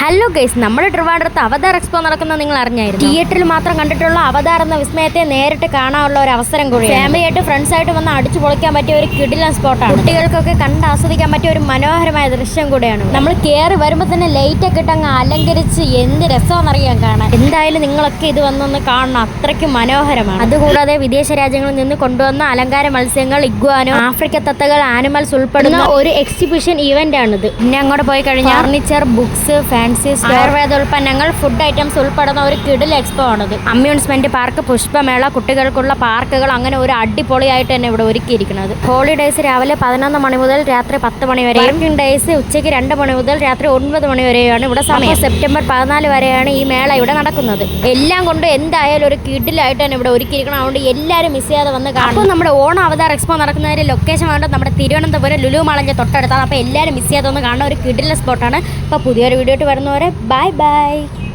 Hello guys, നമ്മുടെ ട്രിവാൻഡ്രത്ത് അവതാർ expo നടക്കുന്നത് നിങ്ങൾ അറിഞ്ഞായിരുന്നു. തിയേറ്ററിൽ മാത്രം കണ്ടിട്ടുള്ള അവതാർ എന്ന വിസ്മയത്തെ നേരിട്ട് കാണാനുള്ള ഒരു അവസരം കൂടി ഫാമിലിയായിട്ട് ഫ്രണ്ട്സായിട്ട് വന്ന് അടിച്ചു പൊളിക്കാൻ പറ്റിയ ഒരു കിടിലൻ സ്പോട്ടാണ്. കുട്ടികൾക്കൊക്കെ കണ്ട് ആസ്വദിക്കാൻ പറ്റിയ ഒരു മനോഹരമായ ദൃശ്യം കൂടെയാണ്. നമ്മൾ കയറി വരുമ്പോൾ തന്നെ ലൈറ്റ് ഒക്കെ ഇട്ട് അങ്ങ് അലങ്കരിച്ച് എന്ത് രസമാണെന്നറിയാൻ കാണാൻ. എന്തായാലും നിങ്ങളൊക്കെ ഇത് വന്നൊന്ന് കാണണം, അത്രയ്ക്ക് മനോഹരമാണ്. അതുകൂടാതെ വിദേശ രാജ്യങ്ങളിൽ നിന്ന് കൊണ്ടുവന്ന അലങ്കാര മത്സ്യങ്ങൾ, ഇഗ്വാനോ, ആഫ്രിക്ക തത്തകൾ, ആനിമൽസ് ഉൾപ്പെടുന്ന ഒരു എക്സിബിഷൻ ഇവന്റ് ആണിത്. പിന്നെ അങ്ങോട്ട് പോയി കഴിഞ്ഞാൽ ഫർണിച്ചർ, ബുക്സ്, ആയുർവേദ ഉൽപ്പന്നങ്ങൾ, ഫുഡ് ഐറ്റംസ് ഉൾപ്പെടുന്ന ഒരു കിടിൽ എക്സ്പോ ആണിത്. അമ്യൂസ്മെന്റ് പാർക്ക്, പുഷ്പമേള, കുട്ടികൾക്കുള്ള പാർക്കുകൾ, അങ്ങനെ ഒരു അടിപൊളിയായിട്ട് തന്നെ ഇവിടെ ഒരുക്കിയിരിക്കുന്നത്. ഹോളിഡേയ്സ് രാവിലെ 11 മണി മുതൽ രാത്രി 10 മണി വരെ, വർക്കിംഗ് ഡേയ്സ് ഉച്ചയ്ക്ക് 2 മണി മുതൽ രാത്രി 9 മണി വരെയാണ് ഇവിടെ സമയം. സെപ്റ്റംബർ 14 വരെയാണ് ഈ മേള ഇവിടെ നടക്കുന്നത്. എല്ലാം കൊണ്ട് എന്തായാലും ഒരു കിടിലായിട്ട് തന്നെ ഇവിടെ ഒരുക്കിയിരിക്കണം. അതുകൊണ്ട് എല്ലാവരും മിസ് ചെയ്യാതെ വന്ന് കാണും. അപ്പോൾ നമ്മുടെ ഓണം അവതാർ എക്സ്പോ നടക്കുന്നതിന്റെ ലൊക്കേഷൻ വേണ്ടത് നമ്മുടെ തിരുവനന്തപുരം ലുലു മാളിന്റെ തൊട്ടടുത്താണ്. അപ്പോൾ എല്ലാവരും മിസ് ചെയ്യാതെ ഒന്ന് കാണുന്ന ഒരു കിടില സ്പോട്ടാണ്. അപ്പോൾ പുതിയൊരു വീഡിയോ ആയിട്ട് വരുന്നവരെ ബൈ ബൈ.